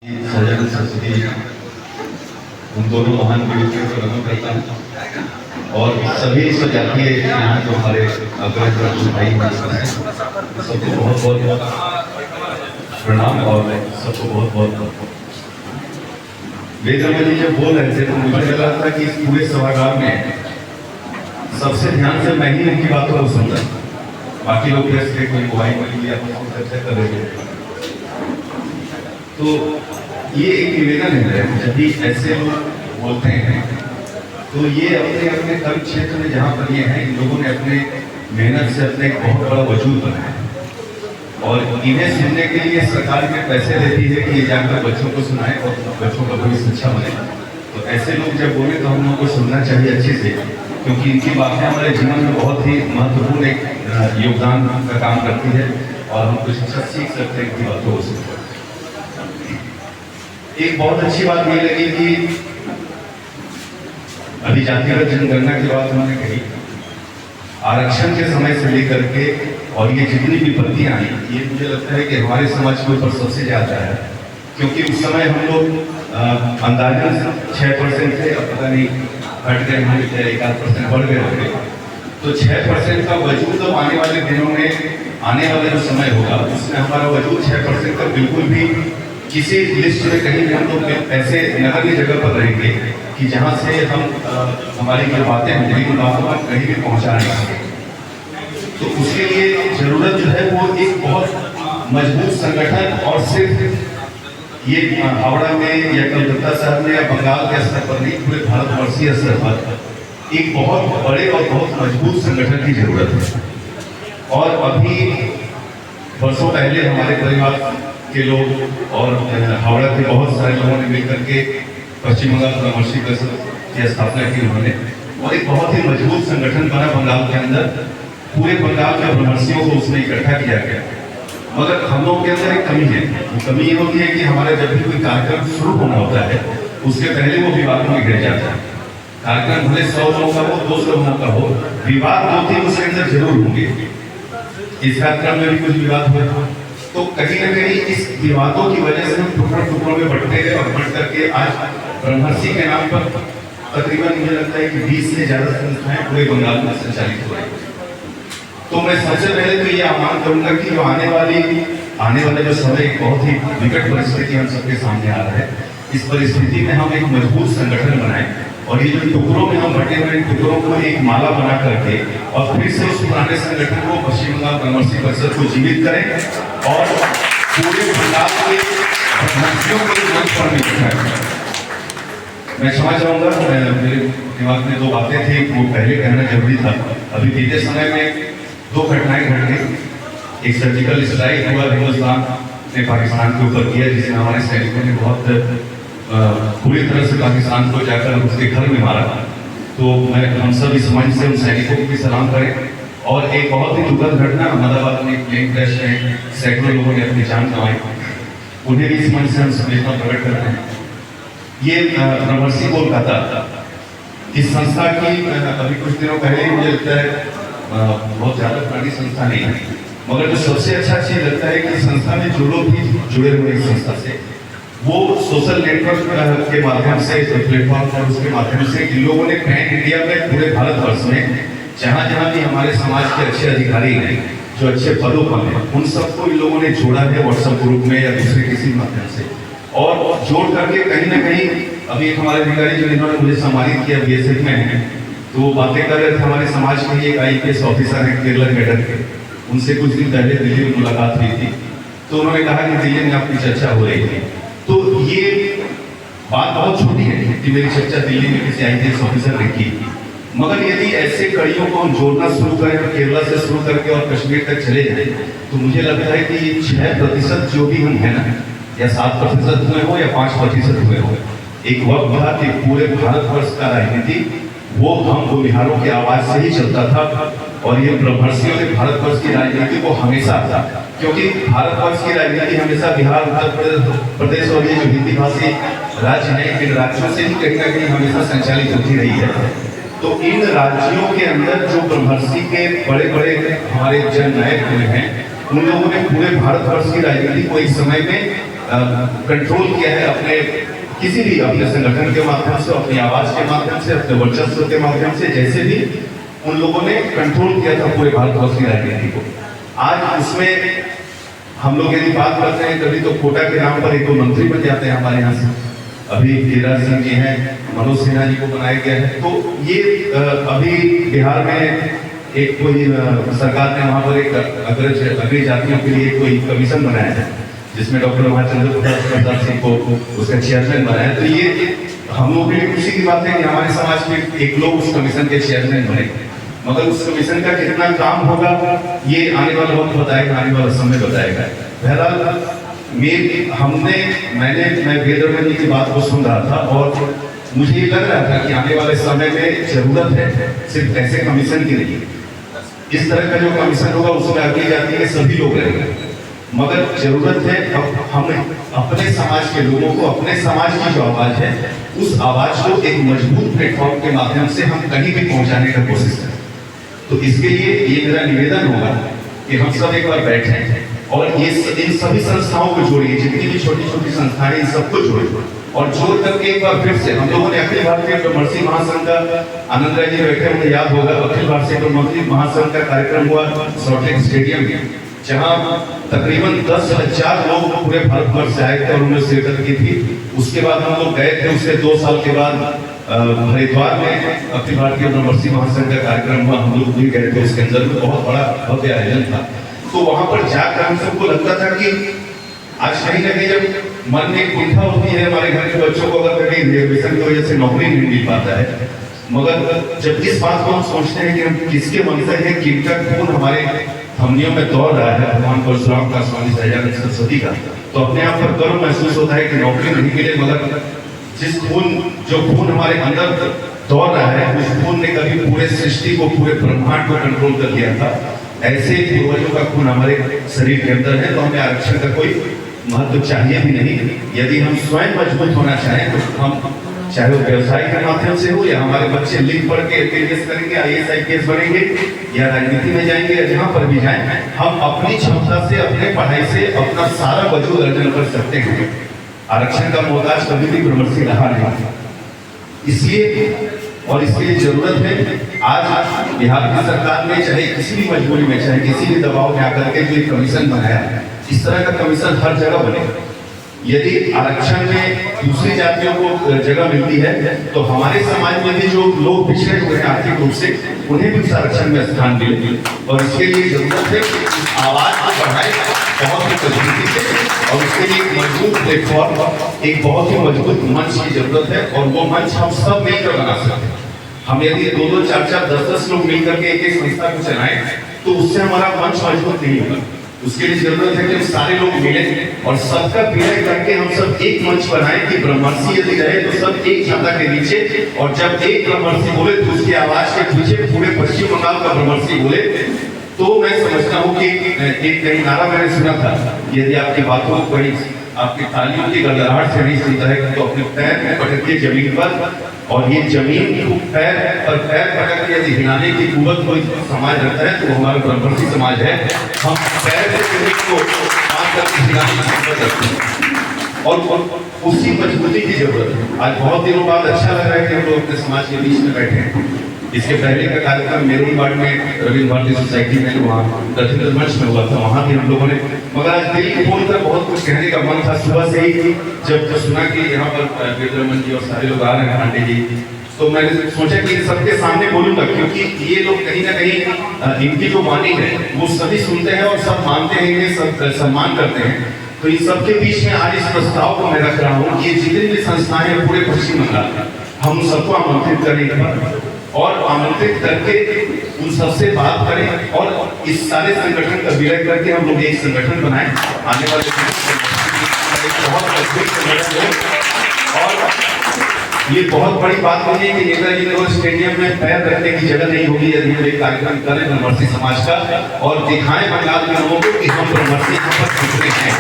सजन सरस्वती उन दोनों महान व्यक्तियों को नमन करता हूँ और सभी स्वजातीय यहाँ जो हमारे अग्रज भाई हैं सबको बहुत बहुत प्रणाम और सबको बहुत बहुत वेदरमल जी जब बोल रहे थे तो मुझे लग रहा था कि इस पूरे सभागार में सबसे ध्यान से मैं ही उनकी बातों को सुन रहा, बाकी लोग प्रेस के कोई मोबाइल में लिया चर्चा कर रहे थे। तो ये एक निवेदन है, जब भी ऐसे लोग बोलते हैं तो ये अपने अपने कर्म क्षेत्र में जहाँ पर ये हैं, इन लोगों ने अपने मेहनत से अपने एक बहुत बड़ा वजूद बनाया और इन्हें सुनने के लिए सरकार के पैसे देती है कि ये जाकर बच्चों को सुनाए और बच्चों का भविष्य अच्छा बने। तो ऐसे लोग जब बोले तो हम लोगों को सुनना चाहिए अच्छे से, क्योंकि इनकी बातें हमारे जीवन में बहुत ही महत्वपूर्ण एक योगदान का काम करती है और हम कुछ अच्छा सीख सकते हैं इनकी बातों से। एक बहुत अच्छी बात ये लगी कि अभी जातिगत जनगणना की बात उन्होंने कही, आरक्षण के समय से लेकर के और ये जितनी विपत्तियां आई, ये मुझे लगता है कि हमारे समाज के ऊपर सबसे ज्यादा है, क्योंकि उस समय हम लोग अंदाजन 6% थे, अब पता नहीं घट गए होंगे, 1% बढ़ गए होंगे, तो 6% का वजूद अब आने वाले दिनों में, आने वाला जो समय होगा उसमें हमारा वजूद 6% का बिल्कुल भी किसी लिस्ट में कहीं भी हम लोग ऐसे नगरीय जगह पर रहेंगे कि जहाँ से हम हमारी जो बातें होंगी उन बातों पर कहीं भी पहुँचा नहीं सकें। तो उसके लिए जरूरत जो है वो एक बहुत मजबूत संगठन, और सिर्फ ये हावड़ा में या कलकत्ता शहर में या बंगाल के स्तर पर नहीं, पूरे भारतवर्षीय स्तर पर एक बहुत बड़े और बहुत मजबूत संगठन की जरूरत है। और अभी वर्षों पहले हमारे परिवार के लोग और हावड़ा के बहुत सारे लोगों ने मिलकर के पश्चिम बंगाल परामर्शी परिषद की स्थापना की उन्होंने, और एक बहुत ही मजबूत संगठन बना बंगाल के अंदर। पूरे बंगाल के परामर्शियों को उसमें इकट्ठा किया गया। मगर हम लोगों के अंदर एक कमी है, वो कमी ये होती है कि हमारा जब भी कोई कार्यक्रम शुरू होना होता है उसके पहले वो विवादों में गिर जाता है। कार्यक्रम भले 100 लोगों का हो, 200 लोगों का हो, विवाद 2-3 उसके अंदर जरूर होंगे। इस कार्यक्रम में भी कुछ विवाद हुए तो कहीं ना कहीं इस विवादों की वजह से हम टुकड़ों में बंटते गए और बढ़ करके आज ब्रह्मर्षि के नाम पर तकरीबन मुझे लगता है कि 20 से ज्यादा संस्थाएं पूरे बंगाल में संचालित हो रही हैं। तो मैं सबसे पहले तो ये आह्वान करूंगा कि जो आने वाले जो समय एक बहुत ही विकट परिस्थिति हम सबके सामने आ रहा है, इस परिस्थिति में हम एक मजबूत संगठन बनाएं और ये जो टुकड़ों में हम बटे हुए टुकड़ों को एक माला बना करके और फिर से उस पुराने संगठन को पश्चिम बंगाल परामर्शी परिषद को जीवित करें और पूरे बंगाल के मंत्रियों को मंच पर बिठाएं। मैं क्षमा चाहूंगा, मेरे दिमाग में 2 बातें थी, वो पहले कहना जरूरी था। अभी बीते समय में 2 घटनाएं घट गई। एक सर्जिकल स्ट्राइक हुआ हिंदुस्तान ने पाकिस्तान के ऊपर किया, जिसमें हमारे सैनिकों ने बहुत पूरी तरह से पाकिस्तान को जाकर उसके घर में मारा। तो हम सब इस मंच से उन सैनिकों को भी सलाम करें। और एक बहुत ही दुखद घटना अहमदाबाद में प्लेन क्रैश में सैकड़ों लोगों ने अपनी जान गंवाई, उन्हें भी इस मंच से हम संवेदना प्रकट करते हैं। ये ब्रह्मर्षि कोलकाता इस संस्था की अभी कुछ दिनों पहले मुझे लगता है बहुत ज्यादा पुरानी संस्था नहीं है, मगर जो सबसे अच्छा चीज लगता है कि संस्था में जो लोग भी जुड़े हुए इस संस्था से, वो सोशल नेटवर्क के माध्यम से, प्लेटफॉर्म पर उसके माध्यम से इन लोगों ने पैन इंडिया में पूरे भारतवर्ष में जहाँ जहाँ भी हमारे समाज के अच्छे अधिकारी हैं, जो अच्छे पदों पर हैं, उन सबको इन लोगों ने जोड़ा है व्हाट्सएप ग्रुप में या दूसरे किसी माध्यम से, और जोड़ करके कहीं ना कहीं अभी एक हमारे अधिकारी जो इन्होंने मुझे सम्मानित किया BSF में है, तो वो बातें कर रहे थे। हमारे समाज के एक IPS ऑफिसर हैं केरल कैडर के, उनसे कुछ दिन पहले दिल्ली में मुलाकात हुई थी, तो उन्होंने कहा कि दिल्ली में आपकी चर्चा हो रही थी। तो ये बात बहुत छोटी है कि मेरी चर्चा दिल्ली में किसी IPS ऑफिसर ने की, मगर यदि ऐसे कड़ियों को हम जोड़ना शुरू करें और केरला से शुरू करके और कश्मीर तक चले जाए, तो मुझे लगता है कि 6% जो भी हम हैं ना, या 7% हुए हो या 5% हुए हो, एक वक्त था कि पूरे भारतवर्ष का राजनीति वो हम बिहारों की आवाज से ही चलता था। और ये ब्रह्मर्षियों ने भारतवर्ष की राजनीति को हमेशा, क्योंकि भारतवर्ष की राजनीति हमेशा बिहार, उत्तर प्रदेश और ये जो हिंदी भाषी राज्य हैं, इन राज्यों से ही कहीं ना कहीं हमेशा संचालित होती रही है। तो इन राज्यों के अंदर जो ब्रह्मर्षि के बड़े बड़े हमारे जननायक हुए हैं, उन लोगों ने पूरे भारतवर्ष की राजनीति को एक समय में कंट्रोल किया है, अपने किसी भी अपने संगठन के माध्यम से, अपनी आवाज के माध्यम से, अपने वर्चस्व के माध्यम से, जैसे भी उन लोगों ने कंट्रोल किया था पूरे भारतवर्ष की राजनीति को। आज उसमें हम लोग यदि बात करते हैं कभी तो कोटा के नाम पर एक दो मंत्री बन जाते हैं हमारे यहाँ से। अभी गिरिराज सिंह जी हैं, मनोज सिन्हा जी को बनाया गया है। तो ये अभी बिहार में एक कोई सरकार ने वहाँ पर एक अग्रज जातियों के लिए कोई कमीशन बनाया है, जिसमें डॉक्टर महाचंद्र प्रसाद सिंह को उसका चेयरमैन बनाया। तो ये हम लोग के लिए खुशी की बात है कि हमारे समाज के एक लोग उस कमीशन के चेयरमैन बने, मगर उस कमीशन का कितना काम होगा ये आने वाला वक्त बताएगा, आने वाला समय बताएगा। बहरहाल मैं वेदरमन जी की बात को सुन रहा था और मुझे ये लग रहा था कि आने वाले समय में जरूरत है सिर्फ ऐसे कमीशन की नहीं, इस तरह का जो कमीशन होगा उसमें अगली जाति के सभी लोग रहेंगे, मगर जरूरत है अब हमें अपने समाज के लोगों को, अपने समाज की जो आवाज है उस आवाज को एक मजबूत प्लेटफॉर्म के माध्यम से हम कहीं भी पहुंचाने का कोशिश करें। तो इसके लिए ये मेरा निवेदन होगा कि हम सब एक बार बैठें और ये इन सभी संस्थाओं को जोड़िए, जितनी भी छोटी छोटी संस्थाएं इन सबको जोड़िए और जोड़ करके एक बार फिर से हम लोगों ने अखिल भारतीय ब्रह्मर्षि महासंघ का, आनंद राय जी बैठे मुझे याद होगा, अखिल भारतीय ब्रह्मर्षि महासंघ का कार्यक्रम हुआ सॉल्ट लेक स्टेडियम में, जहाँ तकरीबन 10,000 लोग पूरे भारतवर्ष से आए थे और उन्होंने शिरकत की थी। उसके बाद हम लोग गए थे, उसके 2 साल के बाद हरिद्वार में अखिल भारतीय ब्रह्मर्षि महासंघ का कार्यक्रम हुआ, हम लोग भी गए थे, उसके अंदर में बहुत बड़ा भव्य आयोजन था। तो वहां पर जाकर हम सबको लगता था कि आज कहीं ना कहीं जब मन में कुंठा होती है हमारे घर के बच्चों को, अगर कहीं रिजर्वेशन की वजह से नौकरी नहीं मिल पाता है, मगर जब इस बात को हम सोचते हैं कि हम किसके वंशज हैं, किनका खून हमारे धमनियों में दौड़ रहा है, भगवान परशुराम का, स्वामी दयानंद सरस्वती का, तो अपने आप पर गर्व महसूस होता है कि नौकरी नहीं मिले, मगर जो खून हमारे अंदर दौड़ रहा है उस खून ने कभी पूरे सृष्टि को, पूरे ब्रह्मांड को कंट्रोल कर लिया था। ऐसे पूर्वजों का खून हमारे शरीर के अंदर है, तो हमें आरक्षण का कोई महत्व चाहिए भी नहीं। यदि हम स्वयं मजबूत होना चाहें तो हम, चाहे वो व्यवसाय के माध्यम से हो या हमारे बच्चे लिख पढ़ के एमबीबीएस करेंगे, IAS IPS बनेंगे या राजनीति में जाएंगे या जहां पर भी जाएं, हम अपनी क्षमता से, अपने पढ़ाई से अपना सारा वजूद अर्जन कर सकते हैं। आरक्षण का मोहताज कभी भी ब्रह्मर्षि रहा नहीं, इसलिए और इसके लिए जरूरत है आज बिहार की सरकार ने, चाहे किसी भी मजबूरी में, चाहे किसी भी दबाव में आकर के जो कमीशन बनाया, इस तरह का कमीशन हर जगह बनेगा। यदि आरक्षण में दूसरी जातियों को जगह मिलती है तो हमारे समाज में भी जो लोग पिछड़े हुए हैं आर्थिक रूप से, उन्हें भी उस आरक्षण में स्थान मिले, और इसके लिए जरूरत है कि आवाज को बढ़ाए बहुत ही मजबूती से, और उसके लिए एक मजबूत प्लेटफॉर्म, एक बहुत ही मजबूत मंच की जरूरत है, और वो मंच हम सब मिलकर बना सकते हैं। हम यदि 2-2, 4-4, 10-10 लोग मिलकर के एक संस्था को चलाएं तो उससे हमारा मंच मजबूत नहीं होगा। उसके लिए जरूरत है कि हम सारे लोग मिलें और सबका विलय करके हम सब एक मंच बनाएं कि ब्रह्मर्षि यदि रहे तो सब एक छाता के नीचे, और जब एक ब्रह्मर्षि बोले तो उसकी आवाज के पीछे पूरे पश्चिम बंगाल का ब्रह्मर्षि बोले। तो मैं समझता हूँ कि एक कहीं नारा मैंने सुना था, यदि आपकी बातों को कहीं आपकी तालियों की गड़गड़ाहट से नहीं सुनता है तो अपने पैर में पटकिए जमीन पर, और ये जमीन को पैर पटक के यदि हिलाने की कुवत कोई समाज रहता है तो वो हमारा ब्रह्मर्षि समाज है। हम पैर से जमीन को काट करके हिलाने की कुवत रखते हैं और उसी मजबूती की जरूरत है। आज बहुत दिनों बाद अच्छा लग रहा है कि हम लोग अपने समाज के बीच में बैठे हैं। इसके पहले का कार्यक्रम मेरे ही वार्ड में रविंद्र भारती सोसाइटी में, वहाँ दक्षिण मंच में हुआ था, वहाँ भी हम लोगों ने, मगर आज दिल खोलकर बहुत कुछ कहने का मन था। सुबह से ही जब सुना कि यहाँ पर वेदरमन जी और सारे लोग आ रहे हैं, पांडे जी, तो मैंने सोचा कि सबके सामने बोलूंगा, क्योंकि ये लोग कहीं ना कहीं इनकी जो वाणी है वो सभी सुनते हैं और सब मानते हैं, इन्हें सब सम्मान करते हैं। तो इन सबके बीच में आज इस प्रस्ताव को मैं रख रहा हूँ कि ये जितनी भी संस्थाएं हैं पूरे पश्चिम बंगाल में, हम सबको आमंत्रित करें और आमंत्रित करके उन सबसे बात करें और इस सारे संगठन का विलय करके हम लोग एक संगठन बनाएं। आने वाले बहुत मजबूत संगठन है, और ये बहुत बड़ी बात नहीं है कि नेताजी नगर स्टेडियम में पैर रखने की जगह नहीं होगी यदि हम एक कार्यक्रम करें ब्रह्मर्षि समाज का और दिखाएं बंगाल के लोगों को कि हम ब्रह्मर्षि यहाँ पर जुड़े हैं।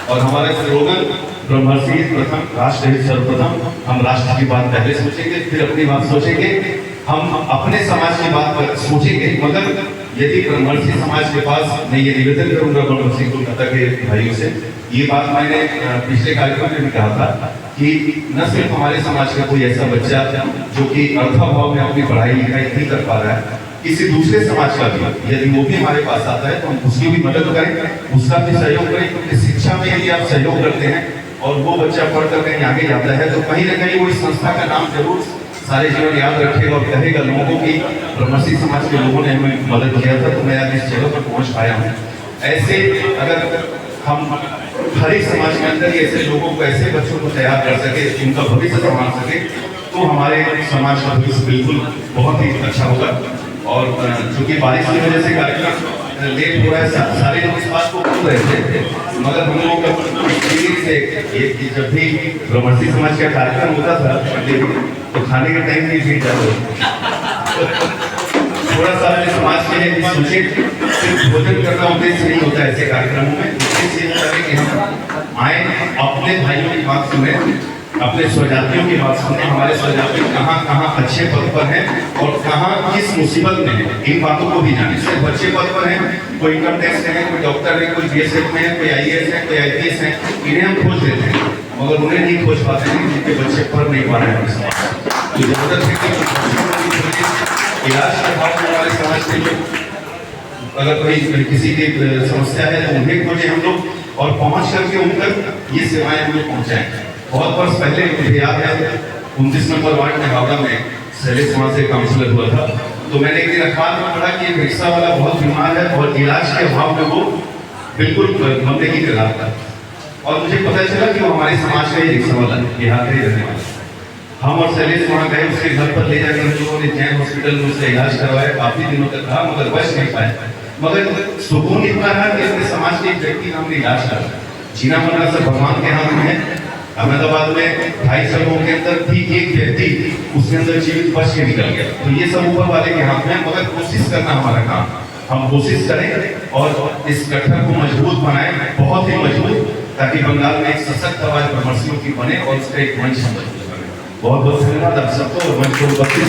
और हमारा स्लोगन ब्रह्मर्षि प्रथम, राष्ट्र हित सर्वप्रथम। हम राष्ट्र की बात पहले सोचेंगे, फिर अपनी बात सोचेंगे, हम अपने समाज की बात पर सोचेंगे, मगर यदि ब्रह्मर्षि समाज के पास मैं ये निवेदन करूंगा ब्रह्मर्षि कोलकाता के भाइयों से, ये बात मैंने पिछले कार्यक्रम में भी कहा था कि न सिर्फ हमारे समाज का कोई ऐसा बच्चा जो कि अर्थाभाव में अपनी पढ़ाई लिखाई नहीं कर पा रहा है, किसी दूसरे समाज का भी यदि वो भी हमारे पास आता है तो हम उसकी भी मदद करें, उसका भी सहयोग करें, क्योंकि शिक्षा में यदि आप सहयोग करते हैं और वो बच्चा पढ़कर कहीं आगे जाता है तो कहीं ना कहीं वो इस संस्था का नाम जरूर सारे जीवन याद रखेगा और कहेगा लोगों की ब्रह्मर्षि समाज के लोगों ने हमें मदद किया था तो मैं आज इस जगह पर पहुंच पाया हूँ। ऐसे अगर हम हर एक समाज के अंदर ऐसे लोगों को, ऐसे बच्चों को तैयार कर सके, उनका भविष्य संभाल सके, तो हमारे समाज का भविष्य बिल्कुल बहुत ही अच्छा होगा। और चूंकि बारिश की वजह से कार्यक्रम लेट हो रहा है, सारे लोग इस बात को भूल रहे थे, मगर हम लोग जब भी ब्रह्मर्षि समाज का कार्यक्रम होता था तो खाने के टाइम में भीड़ ज्यादा होती, थोड़ा सा अपने समाज के लिए सोचे, सिर्फ भोजन करना उद्देश्य नहीं होता ऐसे कार्यक्रमों में। उद्देश्य ये होता है कि हम आए, अपने भाइयों की बात सुने, अपने स्वजातियों की बात सुने, हमारे स्वजाति कहाँ कहाँ अच्छे पद पर हैं और कहाँ किस मुसीबत में है, इन बातों को भी जाने। सिर्फ अच्छे पद पर हैं, कोई इनकम टैक्स है, कोई डॉक्टर है, कोई बीएसएफ में है, कोई आईएएस है, कोई आईपीएस है, इन्हें हम खोज लेते हैं, मगर उन्हें नहीं खोज पाते हैं जिनके बच्चे पढ़ नहीं पा रहे हैं। तो जरूरत है कि इलाज के अभाव में हमारे समाज में जो अगर कोई किसी की समस्या है तो उन्हें खोजे हम लोग और पहुंच करके उन तक ये सेवाएं हम लोग पहुंचाएं। बहुत वर्ष पहले मुझे याद है 29 नंबर वार्ड में हावड़ा में शैलेश वहां से काउंसलर हुआ था, तो मैंने एक दिन अखबार में पढ़ा कि एक रिक्शा वाला बहुत बीमार है और इलाज के अभाव में वो बिल्कुल बंदे की कगार था, और मुझे पता चला कि वो हमारे समाज का ही रिक्शा वाला है, बिहार का ही रहने वाला। हम और शैलेश वहाँ गए, उसके घर पर ले जाकर हम लोगों ने जैन हॉस्पिटल में उसका इलाज करवाया, काफी दिनों तक रहा मगर बच नहीं पाए। मगर सुकून इतना रहा कि अपने समाज के एक व्यक्ति का हमने इलाज करा। जीना मरना सब भगवान के हाथ में है। अहमदाबाद में 2.5 सालों के अंदर भी एक व्यक्ति उसके अंदर जीवित बच के निकल गया, तो ये सब ऊपर वाले के हाथ में है, मगर कोशिश करना हमारा काम। हम कोशिश करें और इस गठन को मजबूत बनाएं, बहुत ही मजबूत, ताकि बंगाल में एक सशक्त आवाज ब्रह्मर्षियों की बने और उसका एक मंच हम बने। बहुत बहुत धन्यवाद आप सबको और मंच को उपस्थित